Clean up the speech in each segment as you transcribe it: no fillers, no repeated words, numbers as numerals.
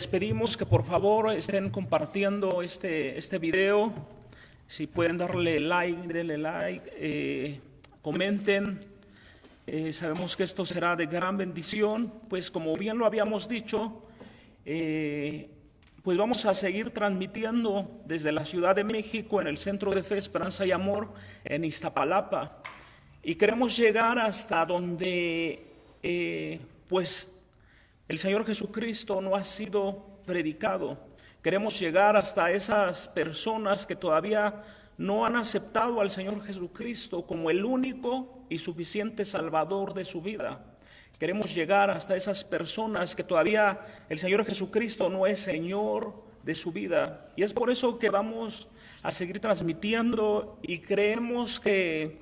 Les pedimos que por favor estén compartiendo este video. Si pueden darle like, denle like, comenten. Sabemos que esto será de gran bendición, pues como bien lo habíamos dicho, pues vamos a seguir transmitiendo desde la Ciudad de México en el Centro de Fe, Esperanza y Amor en Iztapalapa. Y queremos llegar hasta donde pues el Señor Jesucristo no ha sido predicado. Queremos llegar hasta esas personas que todavía no han aceptado al Señor Jesucristo como el único y suficiente Salvador de su vida. Queremos llegar hasta esas personas que todavía el Señor Jesucristo no es Señor de su vida. Y es por eso que vamos a seguir transmitiendo y creemos que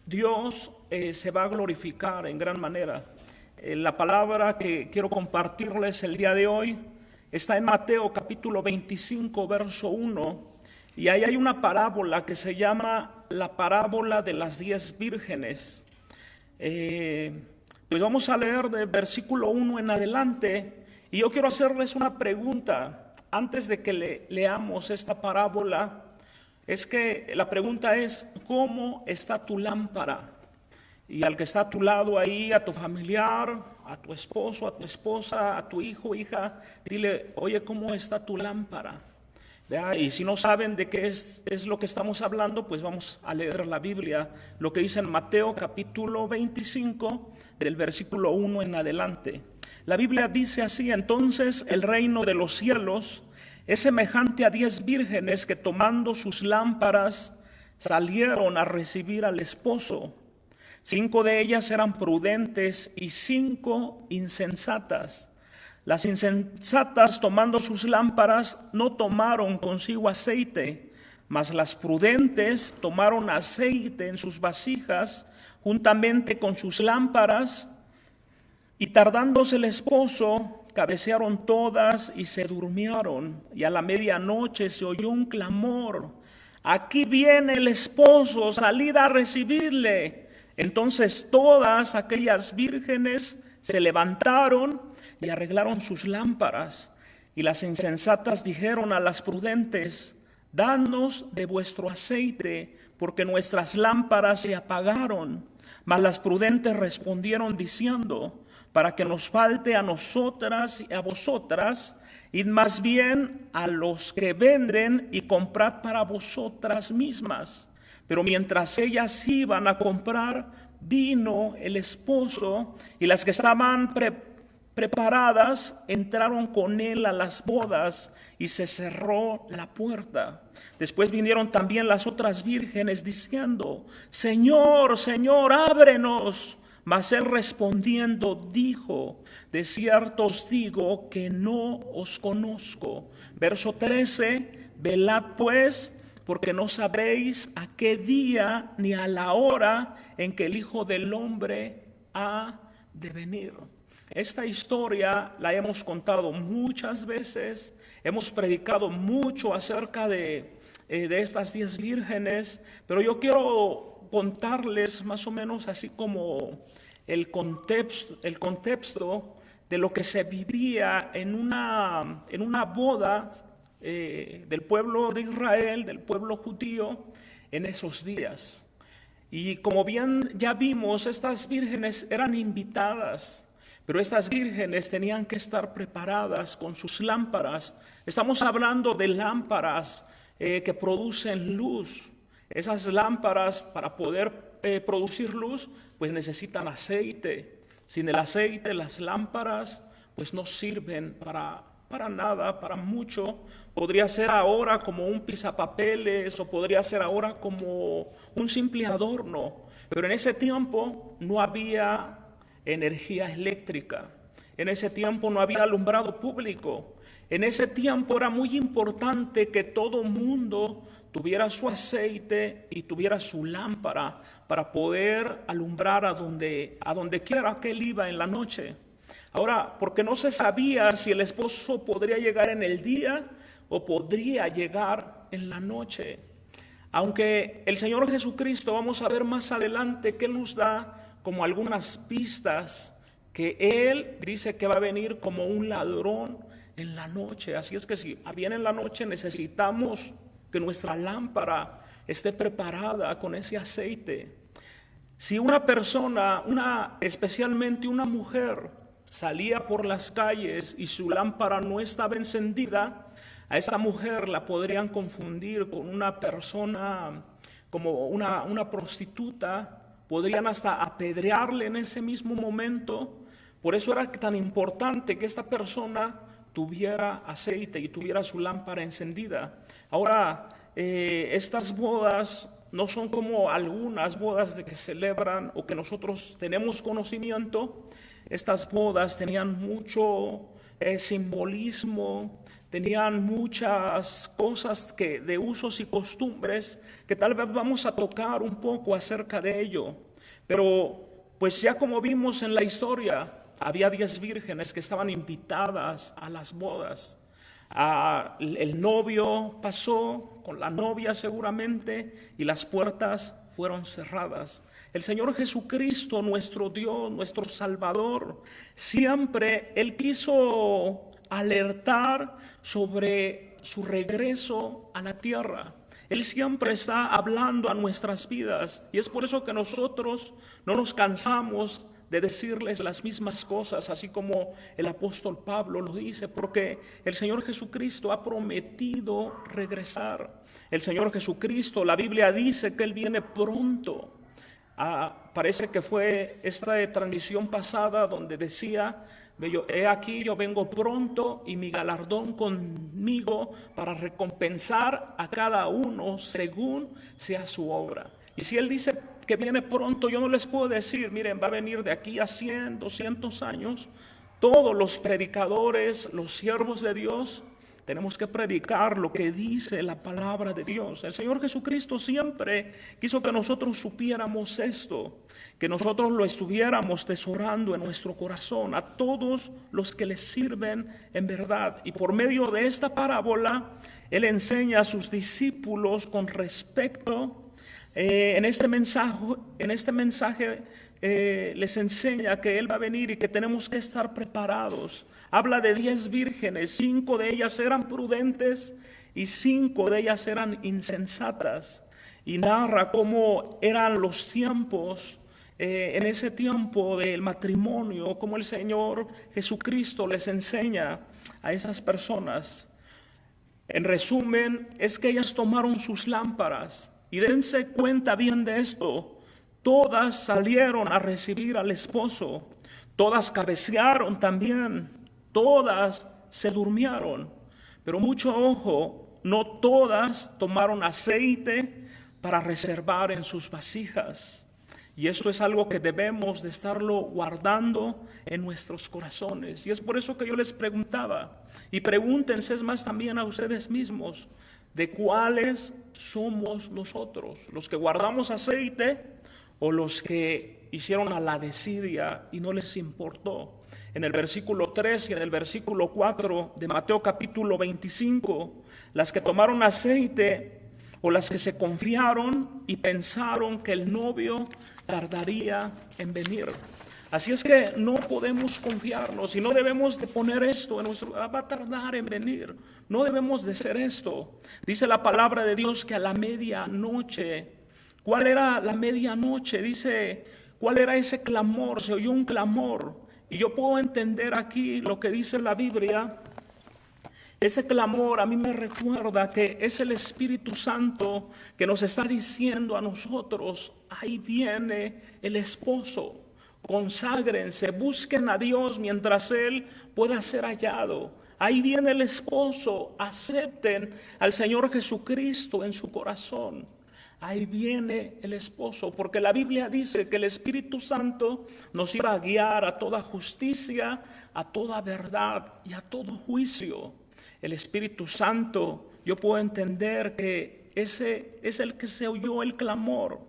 Dios se va a glorificar en gran manera. La palabra que quiero compartirles el día de hoy está en Mateo capítulo 25, verso 1. Y ahí hay una parábola que se llama la parábola de las 10 vírgenes. Pues vamos a leer del versículo 1 en adelante. Y yo quiero hacerles una pregunta antes de que leamos esta parábola. Es que la pregunta es, ¿cómo está tu lámpara? Y al que está a tu lado ahí, a tu familiar, a tu esposo, a tu esposa, a tu hijo, hija, dile, oye, ¿cómo está tu lámpara? ¿Verdad? Y si no saben de qué es lo que estamos hablando, pues vamos a leer la Biblia, lo que dice en Mateo capítulo 25, del versículo 1 en adelante. La Biblia dice así: entonces el reino de los cielos es semejante a 10 vírgenes que tomando sus lámparas salieron a recibir al esposo. 5 de ellas eran prudentes y 5 insensatas. Las insensatas, tomando sus lámparas, no tomaron consigo aceite, mas las prudentes tomaron aceite en sus vasijas juntamente con sus lámparas. Y tardándose el esposo, cabecearon todas y se durmieron. Y a la medianoche se oyó un clamor: aquí viene el esposo, salid a recibirle. Entonces todas aquellas vírgenes se levantaron y arreglaron sus lámparas. Y las insensatas dijeron a las prudentes: danos de vuestro aceite, porque nuestras lámparas se apagaron. Mas las prudentes respondieron diciendo: para que nos falte a nosotras y a vosotras, id más bien a los que venden y comprad para vosotras mismas. Pero mientras ellas iban a comprar, vino el esposo, y las que estaban preparadas entraron con él a las bodas, y se cerró la puerta. Después vinieron también las otras vírgenes diciendo: Señor, Señor, ábrenos. Mas él respondiendo dijo: de cierto os digo que no os conozco. Verso 13: velad pues, porque no sabéis a qué día ni a la hora en que el Hijo del Hombre ha de venir. Esta historia la hemos contado muchas veces, hemos predicado mucho acerca de estas 10 vírgenes, pero yo quiero contarles más o menos así como el contexto de lo que se vivía en una boda del pueblo de Israel, del pueblo judío, en esos días. Y como bien ya vimos, estas vírgenes eran invitadas, pero estas vírgenes tenían que estar preparadas con sus lámparas. Estamos hablando de lámparas que producen luz. Esas lámparas, para poder producir luz, pues necesitan aceite. Sin el aceite, las lámparas pues no sirven para nada, para mucho. Podría ser ahora como un pisapapeles, o podría ser ahora como un simple adorno, pero en ese tiempo no había energía eléctrica, en ese tiempo no había alumbrado público, en ese tiempo era muy importante que todo mundo tuviera su aceite y tuviera su lámpara para poder alumbrar a donde quiera que él iba en la noche. Ahora, porque no se sabía si el esposo podría llegar en el día o podría llegar en la noche. Aunque el Señor Jesucristo, vamos a ver más adelante que Él nos da como algunas pistas, que Él dice que va a venir como un ladrón en la noche. Así es que si viene en la noche, necesitamos que nuestra lámpara esté preparada con ese aceite. Si una persona, especialmente una mujer, salía por las calles y su lámpara no estaba encendida, a esta mujer la podrían confundir con una persona como una prostituta, podrían hasta apedrearle en ese mismo momento. Por eso era tan importante que esta persona tuviera aceite y tuviera su lámpara encendida. Ahora, estas bodas no son como algunas bodas de que celebran o que nosotros tenemos conocimiento. Estas bodas tenían mucho simbolismo, tenían muchas cosas de usos y costumbres que tal vez vamos a tocar un poco acerca de ello. Pero pues ya como vimos en la historia, había 10 vírgenes que estaban invitadas a las bodas. El novio pasó con la novia seguramente y las puertas fueron cerradas. El Señor Jesucristo, nuestro Dios, nuestro Salvador, siempre Él quiso alertar sobre su regreso a la tierra. Él siempre está hablando a nuestras vidas y es por eso que nosotros no nos cansamos de decirles las mismas cosas, así como el apóstol Pablo lo dice, porque el Señor Jesucristo ha prometido regresar. El Señor Jesucristo, la Biblia dice que Él viene pronto. Parece que fue esta transmisión pasada donde decía: he aquí yo vengo pronto y mi galardón conmigo para recompensar a cada uno según sea su obra. Y si Él dice que viene pronto, yo no les puedo decir, miren, va a venir de aquí a 100, 200 años. Todos los predicadores, los siervos de Dios, tenemos que predicar lo que dice la palabra de Dios. El Señor Jesucristo siempre quiso que nosotros supiéramos esto, que nosotros lo estuviéramos tesorando en nuestro corazón a todos los que le sirven en verdad. Y por medio de esta parábola, Él enseña a sus discípulos con respecto en este mensaje les enseña que Él va a venir y que tenemos que estar preparados. Habla de 10 vírgenes, 5 de ellas eran prudentes y 5 de ellas eran insensatas. Y narra cómo eran los tiempos, en ese tiempo del matrimonio, cómo el Señor Jesucristo les enseña a esas personas. En resumen, es que ellas tomaron sus lámparas. Y dense cuenta bien de esto, todas salieron a recibir al esposo, todas cabecearon también, todas se durmieron, pero mucho ojo, no todas tomaron aceite para reservar en sus vasijas. Y esto es algo que debemos de estarlo guardando en nuestros corazones. Y es por eso que yo les preguntaba, y pregúntense es más también a ustedes mismos, ¿de cuáles somos nosotros? ¿Los que guardamos aceite o los que hicieron a la desidia y no les importó? En el versículo 3 y en el versículo 4 de Mateo capítulo 25, las que tomaron aceite o las que se confiaron y pensaron que el novio tardaría en venir. Así es que no podemos confiarnos y no debemos de poner esto en nuestro, va a tardar en venir. No debemos de hacer esto. Dice la palabra de Dios que a la medianoche, ¿cuál era la medianoche? Dice, ¿cuál era ese clamor? Se oyó un clamor. Y yo puedo entender aquí lo que dice la Biblia. Ese clamor a mí me recuerda que es el Espíritu Santo que nos está diciendo a nosotros, ahí viene el esposo. Conságrense, busquen a Dios mientras Él pueda ser hallado. Ahí viene el esposo, acepten al Señor Jesucristo en su corazón. Ahí viene el esposo, porque la Biblia dice que el Espíritu Santo nos iba a guiar a toda justicia, a toda verdad y a todo juicio. El Espíritu Santo, yo puedo entender que ese es el que se oyó el clamor.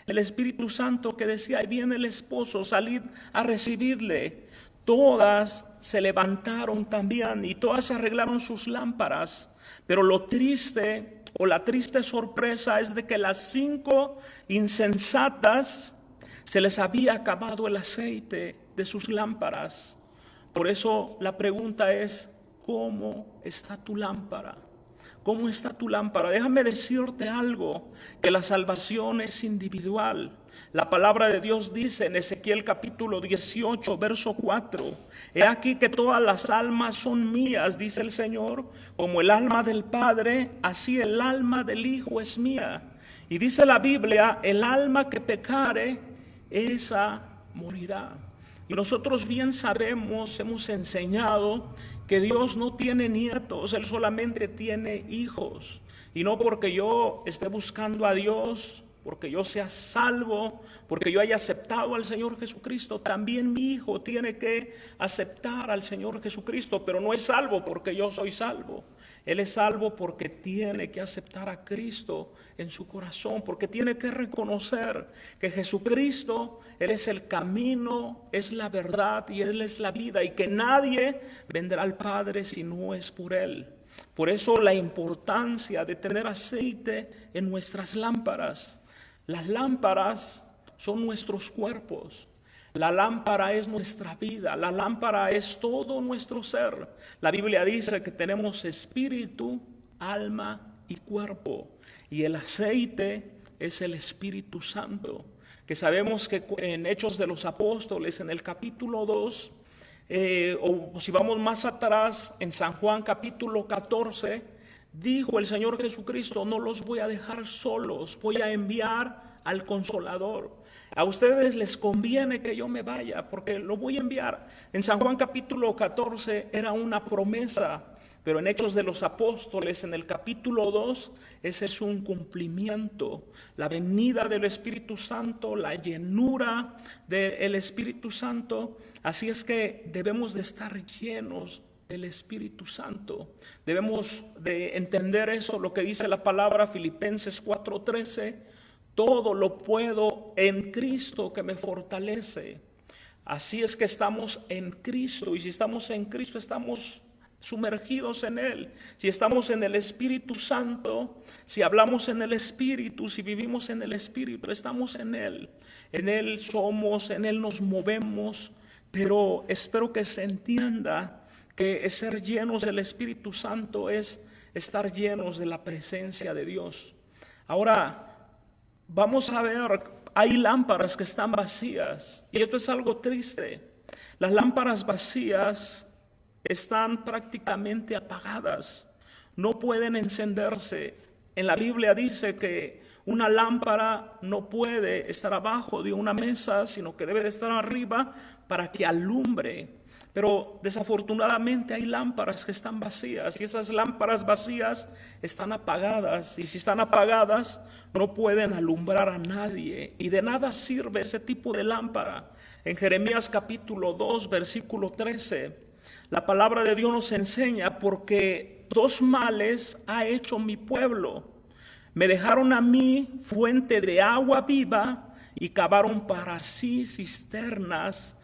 El Espíritu Santo que decía, ahí viene el esposo, salid a recibirle. Todas se levantaron también y todas arreglaron sus lámparas. Pero lo triste o la triste sorpresa es de que las 5 insensatas se les había acabado el aceite de sus lámparas. Por eso la pregunta es, ¿cómo está tu lámpara? ¿Cómo está tu lámpara? Déjame decirte algo, que la salvación es individual. La palabra de Dios dice en Ezequiel capítulo 18, verso 4, he aquí que todas las almas son mías, dice el Señor, como el alma del Padre, así el alma del Hijo es mía. Y dice la Biblia, el alma que pecare, esa morirá. Y nosotros bien sabemos, hemos enseñado que Dios no tiene nietos, Él solamente tiene hijos. Y no porque yo esté buscando a Dios, porque yo sea salvo, porque yo haya aceptado al Señor Jesucristo, también mi hijo tiene que aceptar al Señor Jesucristo, pero no es salvo porque yo soy salvo. Él es salvo porque tiene que aceptar a Cristo en su corazón, porque tiene que reconocer que Jesucristo, Él es el camino, es la verdad y Él es la vida, y que nadie vendrá al Padre si no es por Él. Por eso la importancia de tener aceite en nuestras lámparas. Las lámparas son nuestros cuerpos. La lámpara es nuestra vida. La lámpara es todo nuestro ser. La Biblia dice que tenemos espíritu, alma y cuerpo. Y el aceite es el Espíritu Santo. Que sabemos que en Hechos de los Apóstoles, en el capítulo 2, o si vamos más atrás, en San Juan capítulo 14, dijo el Señor Jesucristo, no los voy a dejar solos, voy a enviar al Consolador. A ustedes les conviene que yo me vaya, porque lo voy a enviar. En San Juan capítulo 14 era una promesa, pero en Hechos de los Apóstoles, en el capítulo 2, ese es un cumplimiento. La venida del Espíritu Santo, la llenura del Espíritu Santo. Así es que debemos de estar llenos del Espíritu Santo. Debemos de entender eso, lo que dice la palabra Filipenses 4:13. Todo lo puedo en Cristo que me fortalece. Así es que estamos en Cristo, y si estamos en Cristo estamos sumergidos en Él. Si estamos en el Espíritu Santo, si hablamos en el Espíritu, si vivimos en el Espíritu, estamos en Él. En Él somos, en Él nos movemos. Pero espero que se entienda que ser llenos del Espíritu Santo es estar llenos de la presencia de Dios. Ahora, vamos a ver, hay lámparas que están vacías, y esto es algo triste. Las lámparas vacías están prácticamente apagadas, no pueden encenderse. En la Biblia dice que una lámpara no puede estar abajo de una mesa, sino que debe de estar arriba para que alumbre. Pero desafortunadamente hay lámparas que están vacías, y esas lámparas vacías están apagadas, y si están apagadas no pueden alumbrar a nadie, y de nada sirve ese tipo de lámpara. En Jeremías capítulo 2, versículo 13, la palabra de Dios nos enseña, porque dos males ha hecho mi pueblo. Me dejaron a mí fuente de agua viva, y cavaron para sí cisternas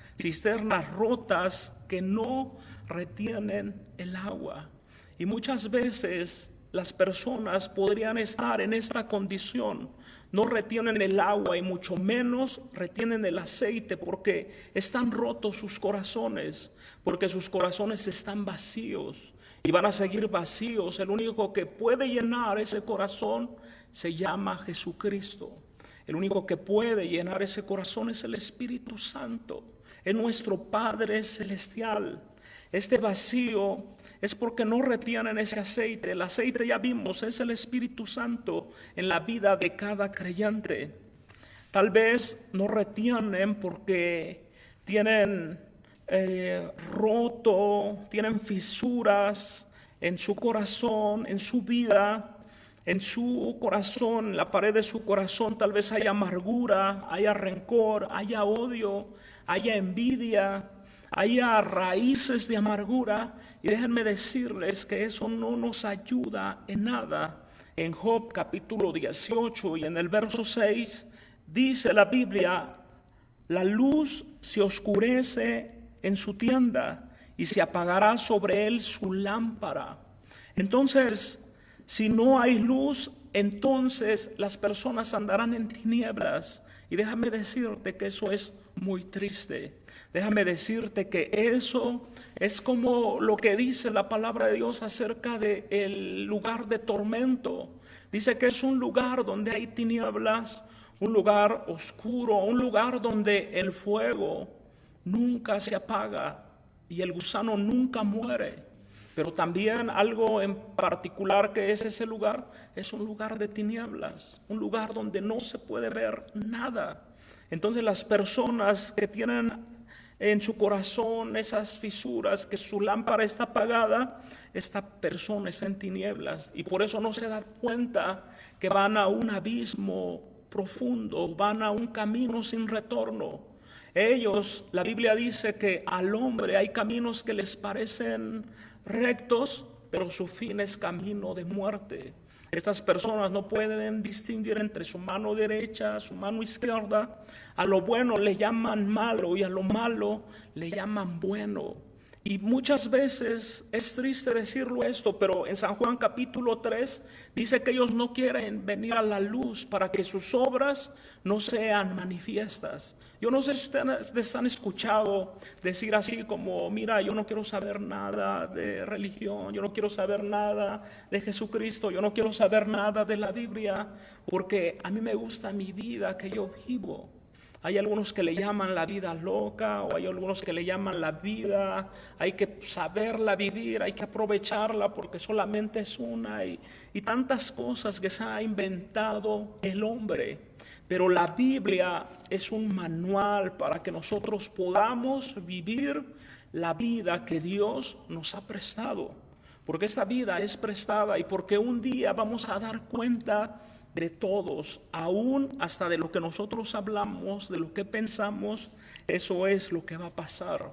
rotas que no retienen el agua. Y muchas veces las personas podrían estar en esta condición. No retienen el agua y mucho menos retienen el aceite, porque están rotos sus corazones, porque sus corazones están vacíos y van a seguir vacíos. El único que puede llenar ese corazón se llama Jesucristo. El único que puede llenar ese corazón es el Espíritu Santo, es nuestro Padre Celestial. Este vacío es porque no retienen ese aceite. El aceite, ya vimos, es el Espíritu Santo en la vida de cada creyente. Tal vez no retienen porque tienen roto, tienen fisuras en su corazón, en su vida. En su corazón, en la pared de su corazón, tal vez haya amargura, haya rencor, haya odio, haya envidia, haya raíces de amargura. Y déjenme decirles que eso no nos ayuda en nada. En Job capítulo 18 y en el verso 6 dice la Biblia: la luz se oscurece en su tienda y se apagará sobre él su lámpara. Entonces, Si no hay luz, entonces las personas andarán en tinieblas. Y déjame decirte que eso es muy triste. Déjame decirte que eso es como lo que dice la palabra de Dios acerca del lugar de tormento. Dice que es un lugar donde hay tinieblas, un lugar oscuro, un lugar donde el fuego nunca se apaga y el gusano nunca muere. Pero también algo en particular que es ese lugar, es un lugar de tinieblas, un lugar donde no se puede ver nada. Entonces las personas que tienen en su corazón esas fisuras, que su lámpara está apagada, esta persona está en tinieblas y por eso no se da cuenta que van a un abismo profundo, van a un camino sin retorno. Ellos, la Biblia dice que al hombre hay caminos que les parecen rectos, pero su fin es camino de muerte. Estas personas no pueden distinguir entre su mano derecha, su mano izquierda. A lo bueno le llaman malo y a lo malo le llaman bueno. Y muchas veces es triste decirlo esto, pero en San Juan capítulo 3 dice que ellos no quieren venir a la luz para que sus obras no sean manifiestas. Yo no sé si ustedes han escuchado decir así como, mira, yo no quiero saber nada de religión, yo no quiero saber nada de Jesucristo, yo no quiero saber nada de la Biblia, porque a mí me gusta mi vida que yo vivo. Hay algunos que le llaman la vida loca, o hay algunos que le llaman la vida, hay que saberla vivir, hay que aprovecharla porque solamente es una, y tantas cosas que se ha inventado el hombre. Pero la Biblia es un manual para que nosotros podamos vivir la vida que Dios nos ha prestado. Porque esta vida es prestada y porque un día vamos a dar cuenta de todos, aún hasta de lo que nosotros hablamos, de lo que pensamos, eso es lo que va a pasar.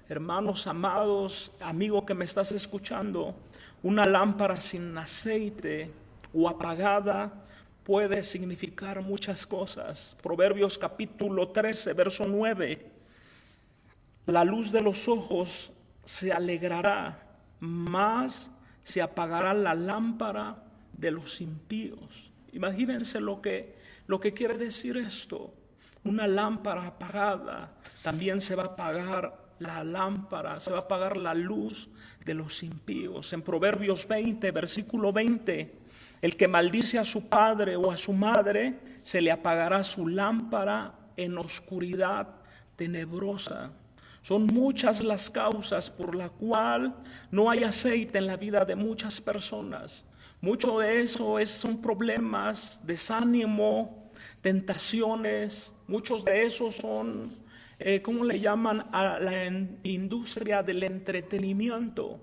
Hermanos amados, amigo que me estás escuchando, una lámpara sin aceite o apagada puede significar muchas cosas. Proverbios capítulo 13, verso 9. La luz de los ojos se alegrará, mas se apagará la lámpara de los impíos. Imagínense lo que quiere decir esto. Una lámpara apagada, también se va a apagar la lámpara, se va a apagar la luz de los impíos. En Proverbios 20, versículo 20, el que maldice a su padre o a su madre, se le apagará su lámpara en oscuridad tenebrosa. Son muchas las causas por la cual no hay aceite en la vida de muchas personas. Mucho de eso son problemas, desánimo, tentaciones. Muchos de esos son, ¿cómo le llaman? A la industria del entretenimiento.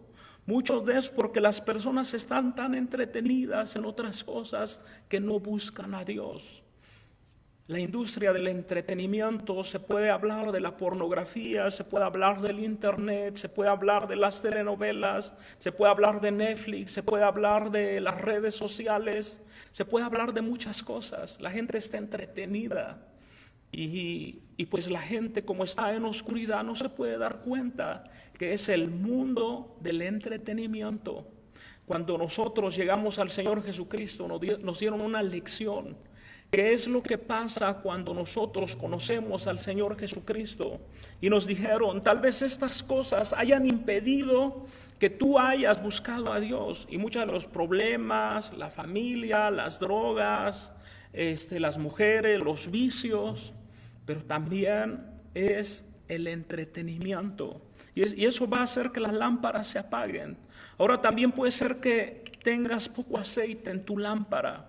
Muchos de eso porque las personas están tan entretenidas en otras cosas que no buscan a Dios. La industria del entretenimiento, se puede hablar de la pornografía, se puede hablar del internet, se puede hablar de las telenovelas, se puede hablar de Netflix, se puede hablar de las redes sociales, se puede hablar de muchas cosas. La gente está entretenida y pues la gente, como está en oscuridad, no se puede dar cuenta que es el mundo del entretenimiento. Cuando nosotros llegamos al Señor Jesucristo, nos dieron una lección. ¿Qué es lo que pasa cuando nosotros conocemos al Señor Jesucristo? Y nos dijeron, tal vez estas cosas hayan impedido que tú hayas buscado a Dios. Y muchos de los problemas, la familia, las drogas, las mujeres, los vicios, pero también es el entretenimiento. Y eso va a hacer que las lámparas se apaguen. Ahora también puede ser que tengas poco aceite en tu lámpara.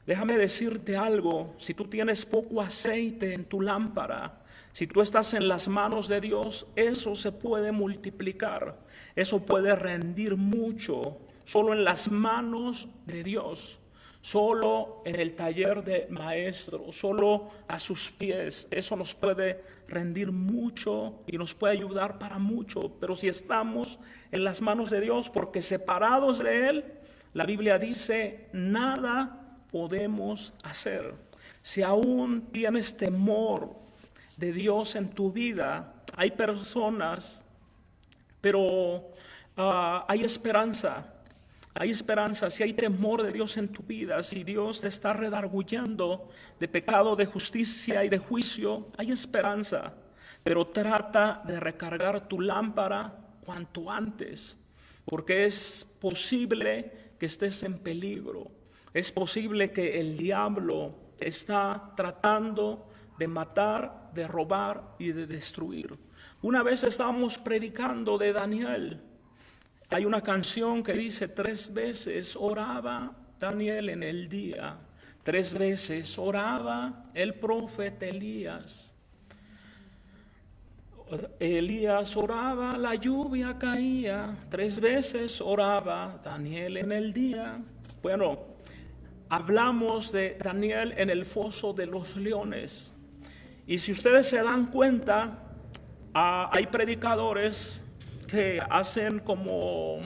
Déjame decirte algo, si tú tienes poco aceite en tu lámpara, si tú estás en las manos de Dios, eso se puede multiplicar, eso puede rendir mucho, solo en las manos de Dios, solo en el taller de maestro, solo a sus pies, eso nos puede rendir mucho y nos puede ayudar para mucho, pero si estamos en las manos de Dios, porque separados de Él, la Biblia dice, nada podemos hacer. Si aún tienes temor de Dios en tu vida, hay personas, pero hay esperanza. hay esperanza, si hay temor de Dios en tu vida, si Dios te está redarguyendo de pecado, de justicia y de juicio, hay esperanza. Pero trata de recargar tu lámpara cuanto antes, porque es posible que estés en peligro. Es posible que el diablo está tratando de matar, de robar y de destruir. Una vez estábamos predicando de Daniel. Hay una canción que dice: 3 veces oraba Daniel en el día, 3 veces oraba el profeta Elías. Elías oraba, la lluvia caía, 3 veces oraba Daniel en el día. Bueno, hablamos de Daniel en el foso de los leones. Y si ustedes se dan cuenta, hay predicadores que hacen como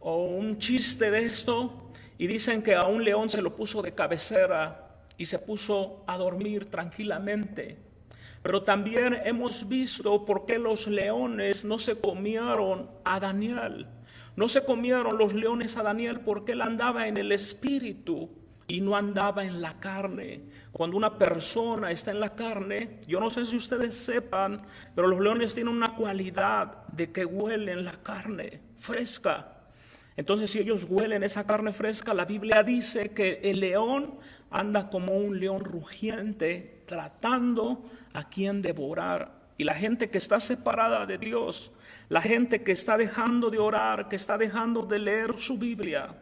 un chiste de esto y dicen que a un león se lo puso de cabecera y se puso a dormir tranquilamente. Pero también hemos visto por qué los leones no se comieron a Daniel. No se comieron los leones a Daniel porque él andaba en el espíritu y no andaba en la carne. Cuando una persona está en la carne, yo no sé si ustedes sepan, pero los leones tienen una cualidad de que huelen la carne fresca. Entonces, si ellos huelen esa carne fresca, la Biblia dice que el león anda como un león rugiente, tratando a quien devorar. Y la gente que está separada de Dios, la gente que está dejando de orar, que está dejando de leer su Biblia,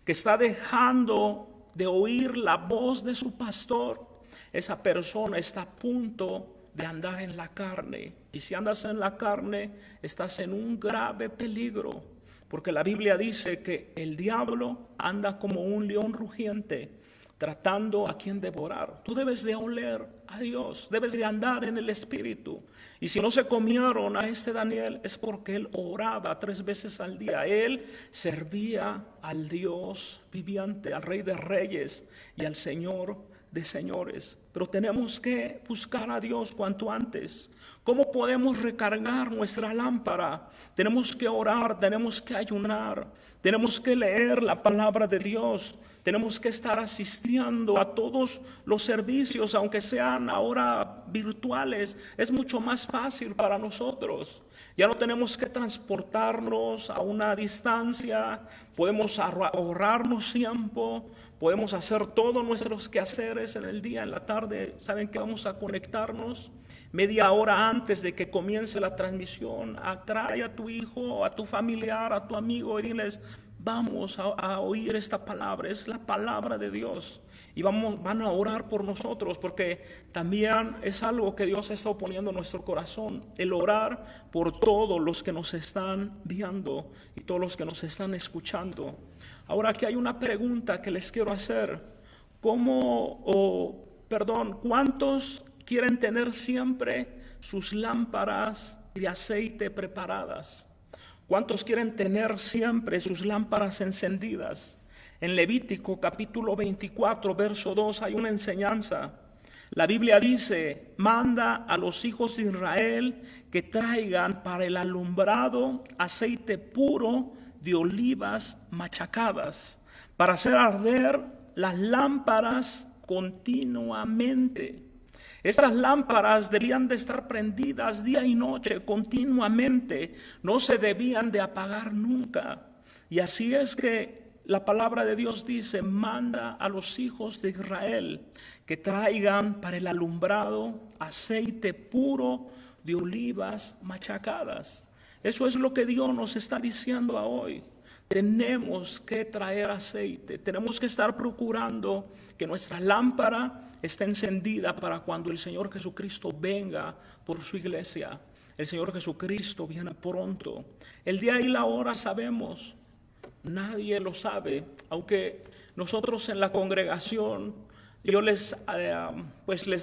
que está dejando de oír la voz de su pastor, esa persona está a punto de andar en la carne. Y si andas en la carne, estás en un grave peligro, porque la Biblia dice que el diablo anda como un león rugiente, tratando a quien devorar. Tú debes de oler a Dios, debes de andar en el Espíritu. Y si no se comieron a este Daniel, es porque él oraba 3 veces al día. Él servía al Dios viviente, al Rey de Reyes y al Señor de señores. Pero tenemos que buscar a Dios cuanto antes. ¿Cómo podemos recargar nuestra lámpara? Tenemos que orar, tenemos que ayunar, tenemos que leer la palabra de Dios. Tenemos que estar asistiendo a todos los servicios, aunque sean ahora virtuales. Es mucho más fácil para nosotros. Ya no tenemos que transportarnos a una distancia. Podemos ahorrarnos tiempo. Podemos hacer todos nuestros quehaceres en el día, en la tarde. ¿Saben que vamos a conectarnos? Media hora antes de que comience la transmisión, atrae a tu hijo, a tu familiar, a tu amigo y diles: vamos a oír esta palabra, es la palabra de Dios. Y van a orar por nosotros, porque también es algo que Dios está poniendo en nuestro corazón, el orar por todos los que nos están viendo y todos los que nos están escuchando. Ahora, aquí hay una pregunta que les quiero hacer. ¿Cuántos quieren tener siempre sus lámparas de aceite preparadas? ¿Cuántos quieren tener siempre sus lámparas encendidas? En Levítico capítulo 24, verso 2 hay una enseñanza. La Biblia dice: manda a los hijos de Israel que traigan para el alumbrado aceite puro de olivas machacadas, para hacer arder las lámparas continuamente. Estas lámparas debían de estar prendidas día y noche, continuamente. No se debían de apagar nunca. Y así es que la palabra de Dios dice: manda a los hijos de Israel que traigan para el alumbrado aceite puro de olivas machacadas. Eso es lo que Dios nos está diciendo hoy. Tenemos que traer aceite, tenemos que estar procurando que nuestra lámpara esté encendida para cuando el Señor Jesucristo venga por su iglesia. El Señor Jesucristo viene pronto. El día y la hora sabemos, nadie lo sabe, aunque nosotros en la congregación, yo les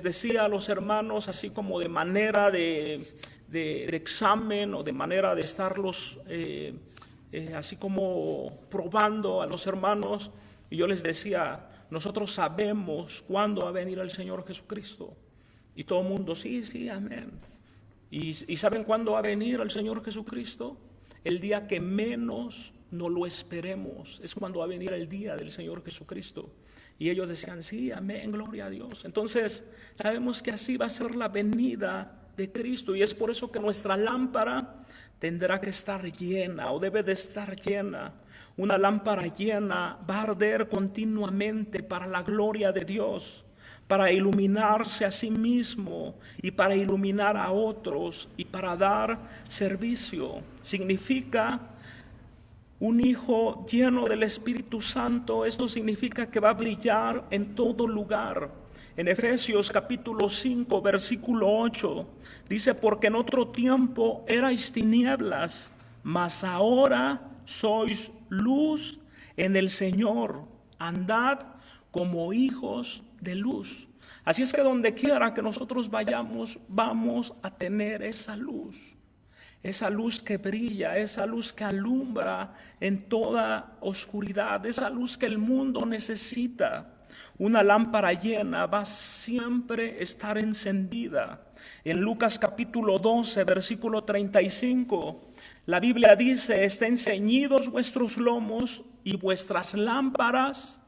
decía a los hermanos, así como de manera de examen o de manera de estarlos así como probando a los hermanos, y yo les decía: nosotros sabemos cuándo va a venir el Señor Jesucristo. Y todo el mundo: sí, amén. ¿Y saben cuándo va a venir el Señor Jesucristo? El día que menos no lo esperemos. Es cuando va a venir el día del Señor Jesucristo. Y ellos decían, sí, amén, gloria a Dios. Entonces sabemos que así va a ser la venida de Cristo. Y es por eso que nuestra lámpara tendrá que estar llena, o debe de estar llena. Una lámpara llena va a arder continuamente para la gloria de Dios, para iluminarse a sí mismo y para iluminar a otros y para dar servicio. Significa un hijo lleno del Espíritu Santo. Esto significa que va a brillar en todo lugar. En Efesios capítulo 5 versículo 8 dice, porque en otro tiempo erais tinieblas, mas ahora sois luz en el Señor. Andad como hijos de luz. Así es que donde quiera que nosotros vayamos, vamos a tener esa luz. Esa luz que brilla, esa luz que alumbra en toda oscuridad, esa luz que el mundo necesita. Una lámpara llena va siempre a estar encendida. En Lucas capítulo 12, versículo 35, la Biblia dice, estén ceñidos vuestros lomos y vuestras lámparas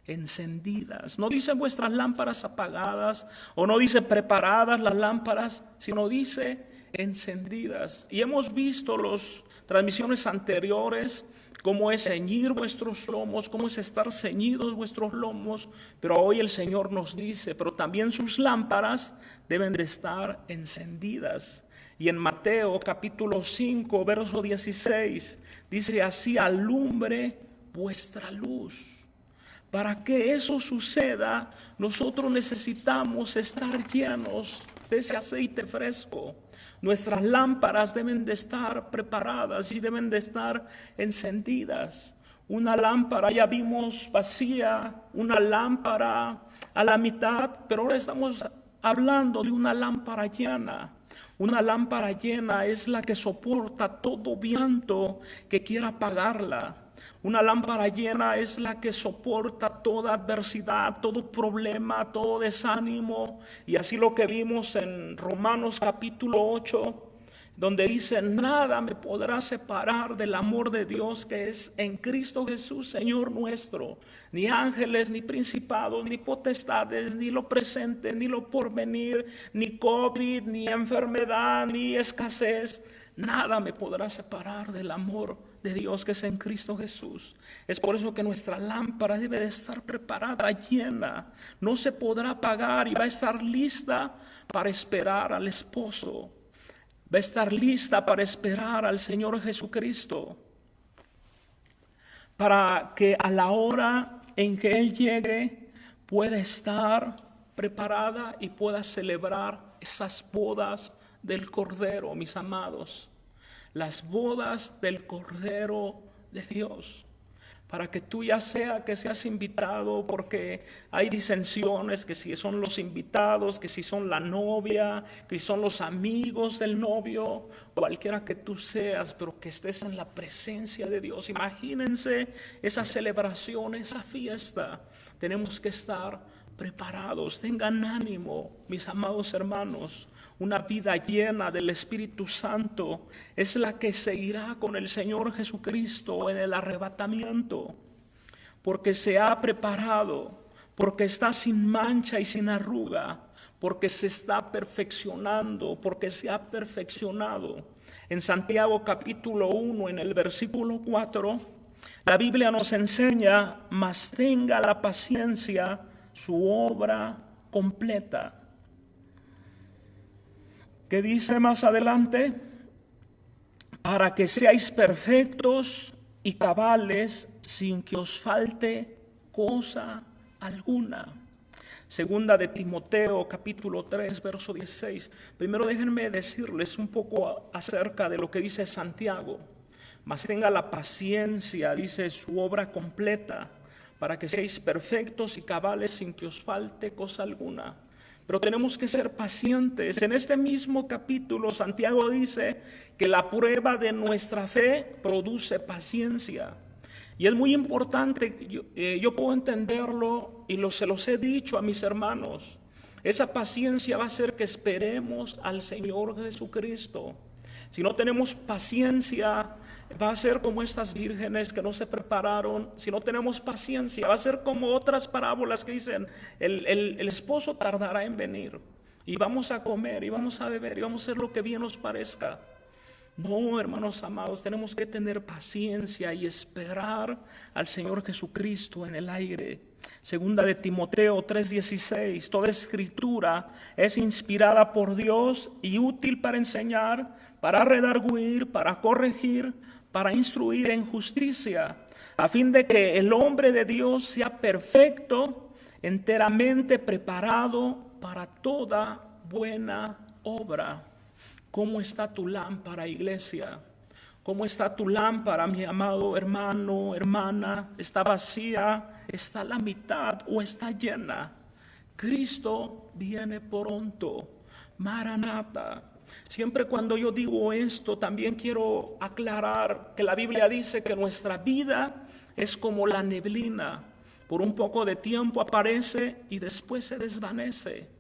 encendidas. No dice vuestras lámparas apagadas, o no dice preparadas las lámparas, sino dice encendidas. Y hemos visto las transmisiones anteriores cómo es ceñir vuestros lomos, cómo es estar ceñidos vuestros lomos, pero hoy el Señor nos dice, pero también sus lámparas deben de estar encendidas. Y en Mateo capítulo 5 verso 16 dice, así alumbre vuestra luz. Para que eso suceda, nosotros necesitamos estar llenos de ese aceite fresco. Nuestras lámparas deben de estar preparadas y deben de estar encendidas. Una lámpara, ya vimos, vacía, una lámpara a la mitad, pero ahora estamos hablando de una lámpara llena. Una lámpara llena es la que soporta todo viento que quiera apagarla. Una lámpara llena es la que soporta toda adversidad, todo problema, todo desánimo. Y así lo que vimos en Romanos capítulo 8, donde dice, nada me podrá separar del amor de Dios que es en Cristo Jesús, Señor nuestro. Ni ángeles, ni principados, ni potestades, ni lo presente, ni lo porvenir, ni COVID, ni enfermedad, ni escasez. Nada me podrá separar del amor de Dios que es en Cristo Jesús. Es por eso que nuestra lámpara debe de estar preparada, llena. No se podrá apagar y va a estar lista para esperar al esposo. Va a estar lista para esperar al Señor Jesucristo. Para que a la hora en que Él llegue pueda estar preparada y pueda celebrar esas bodas del Cordero, mis amados, las bodas del Cordero de Dios, para que tú ya sea que seas invitado, porque hay disensiones, que si son los invitados, que si son la novia, que si son los amigos del novio, cualquiera que tú seas, pero que estés en la presencia de Dios. Imagínense esa celebración, esa fiesta. Tenemos que estar preparados. Tengan ánimo, mis amados hermanos. Una vida llena del Espíritu Santo es la que seguirá con el Señor Jesucristo en el arrebatamiento, porque se ha preparado, porque está sin mancha y sin arruga, porque se está perfeccionando, porque se ha perfeccionado. En Santiago capítulo 1, en el versículo 4, la Biblia nos enseña, mas tenga la paciencia su obra completa. ¿Qué dice más adelante? Para que seáis perfectos y cabales sin que os falte cosa alguna. Segunda de Timoteo capítulo 3 verso 16. Primero déjenme decirles un poco acerca de lo que dice Santiago. Mas tenga la paciencia, dice, su obra completa, para que seáis perfectos y cabales sin que os falte cosa alguna. Pero tenemos que ser pacientes. En este mismo capítulo Santiago dice que la prueba de nuestra fe produce paciencia. Y es muy importante, yo puedo entenderlo y se los he dicho a mis hermanos. Esa paciencia va a hacer que esperemos al Señor Jesucristo. Si no tenemos paciencia, Va a ser como estas vírgenes que no se prepararon. Si no tenemos paciencia, va a ser como otras parábolas que dicen, el esposo tardará en venir, y vamos a comer, y vamos a beber, y vamos a hacer lo que bien nos parezca. No, hermanos amados, tenemos que tener paciencia y esperar al Señor Jesucristo en el aire. Segunda de Timoteo 3:16, toda escritura es inspirada por Dios y útil para enseñar, para redarguir, para corregir, para instruir en justicia, a fin de que el hombre de Dios sea perfecto, enteramente preparado para toda buena obra. ¿Cómo está tu lámpara, iglesia? ¿Cómo está tu lámpara, mi amado hermano, hermana? ¿Está vacía? ¿Está a la mitad o está llena? Cristo viene pronto. Maranata. Siempre cuando yo digo esto, también quiero aclarar que la Biblia dice que nuestra vida es como la neblina. Por un poco de tiempo aparece y después se desvanece.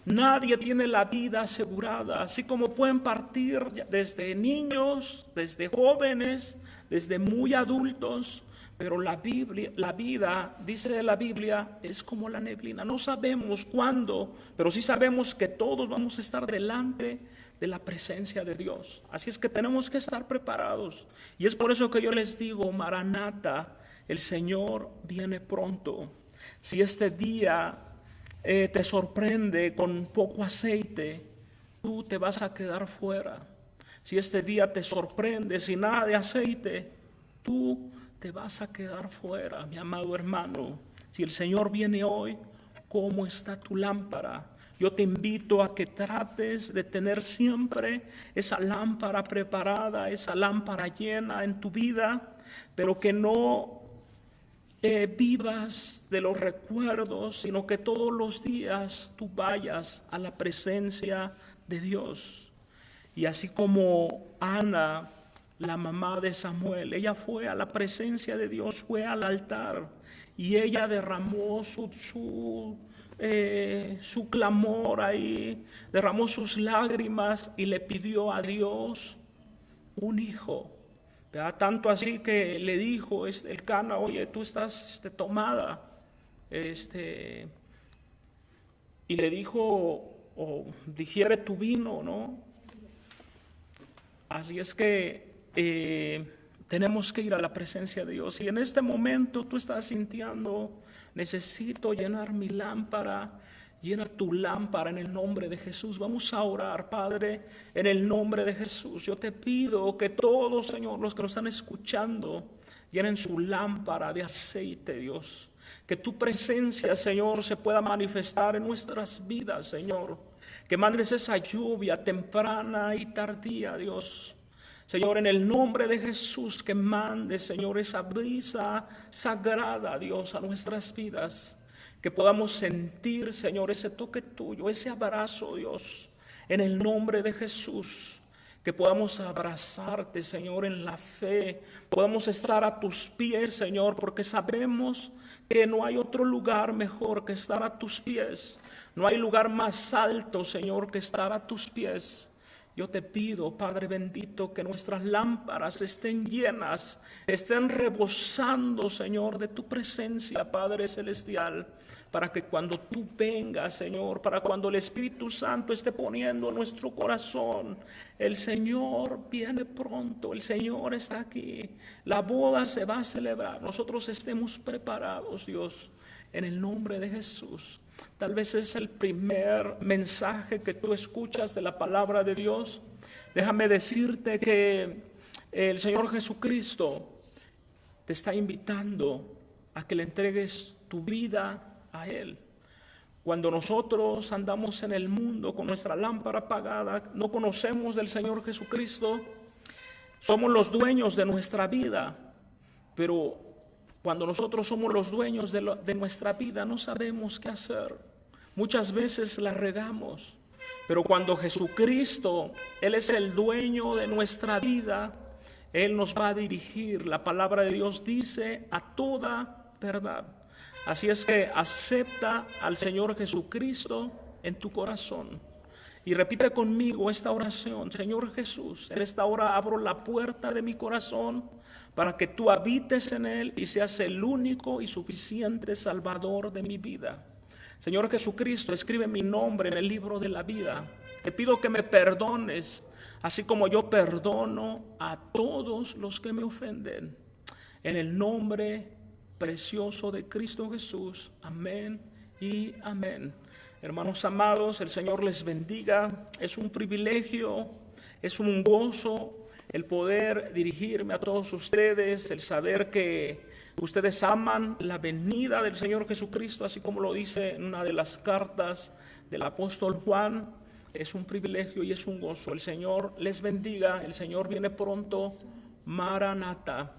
Nadie tiene la vida asegurada, así como pueden partir desde niños, desde jóvenes, desde muy adultos, pero la vida, dice la Biblia, es como la neblina. No sabemos cuándo, pero sí sabemos que todos vamos a estar delante de la presencia de Dios. Así es que tenemos que estar preparados. Y es por eso que yo les digo, Maranata, el Señor viene pronto. Si este día te sorprende con poco aceite, tú te vas a quedar fuera. Si este día te sorprende sin nada de aceite, tú te vas a quedar fuera, mi amado hermano. Si el Señor viene hoy, ¿cómo está tu lámpara? Yo te invito a que trates de tener siempre esa lámpara preparada, esa lámpara llena en tu vida, pero que no vivas de los recuerdos, sino que todos los días tú vayas a la presencia de Dios. Y así como Ana, la mamá de Samuel, ella fue a la presencia de Dios, fue al altar y ella derramó su clamor ahí, derramó sus lágrimas y le pidió a Dios un hijo. Tanto así que le dijo el Cana, oye, tú estás tomada. Y le dijo, digiere tu vino, ¿no? Así es que tenemos que ir a la presencia de Dios. Y en este momento tú estás sintiendo, necesito llenar mi lámpara. Llena tu lámpara en el nombre de Jesús. Vamos a orar, Padre, en el nombre de Jesús. Yo te pido que todos, Señor, los que nos están escuchando, llenen su lámpara de aceite, Dios. Que tu presencia, Señor, se pueda manifestar en nuestras vidas, Señor. Que mandes esa lluvia temprana y tardía, Dios. Señor, en el nombre de Jesús, que mande, Señor, esa brisa sagrada, Dios, a nuestras vidas. Que podamos sentir, Señor, ese toque tuyo, ese abrazo, Dios, en el nombre de Jesús. Que podamos abrazarte, Señor, en la fe. Podamos estar a tus pies, Señor, porque sabemos que no hay otro lugar mejor que estar a tus pies. No hay lugar más alto, Señor, que estar a tus pies. Yo te pido, Padre bendito, que nuestras lámparas estén llenas, estén rebosando, Señor, de tu presencia, Padre celestial, para que cuando tú vengas, Señor, para cuando el Espíritu Santo esté poniendo en nuestro corazón, el Señor viene pronto, el Señor está aquí, la boda se va a celebrar, nosotros estemos preparados, Dios, en el nombre de Jesús. Tal vez es el primer mensaje que tú escuchas de la palabra de Dios. Déjame decirte que el Señor Jesucristo te está invitando a que le entregues tu vida a Él. Cuando nosotros andamos en el mundo con nuestra lámpara apagada, no conocemos del Señor Jesucristo, somos los dueños de nuestra vida, pero cuando nosotros somos los dueños de nuestra vida, no sabemos qué hacer. Muchas veces la regamos, pero cuando Jesucristo, Él es el dueño de nuestra vida, Él nos va a dirigir. La palabra de Dios dice a toda verdad. Así es que acepta al Señor Jesucristo en tu corazón. Y repite conmigo esta oración: Señor Jesús, en esta hora abro la puerta de mi corazón para que tú habites en él y seas el único y suficiente Salvador de mi vida. Señor Jesucristo, escribe mi nombre en el libro de la vida. Te pido que me perdones, así como yo perdono a todos los que me ofenden. En el nombre precioso de Cristo Jesús. Amén y amén. Hermanos amados, el Señor les bendiga. Es un privilegio, es un gozo el poder dirigirme a todos ustedes, el saber que ustedes aman la venida del Señor Jesucristo, así como lo dice en una de las cartas del apóstol Juan. Es un privilegio y es un gozo. El Señor les bendiga. El Señor viene pronto. Maranata.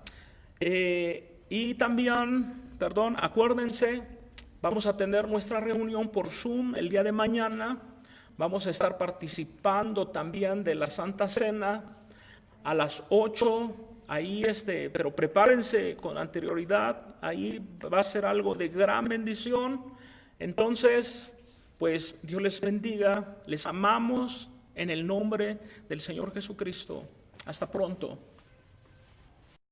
Y también, acuérdense, vamos a tener nuestra reunión por Zoom el día de mañana. Vamos a estar participando también de la Santa Cena a las 8. Ahí pero prepárense con anterioridad. Ahí va a ser algo de gran bendición. Entonces, pues Dios les bendiga. Les amamos en el nombre del Señor Jesucristo. Hasta pronto.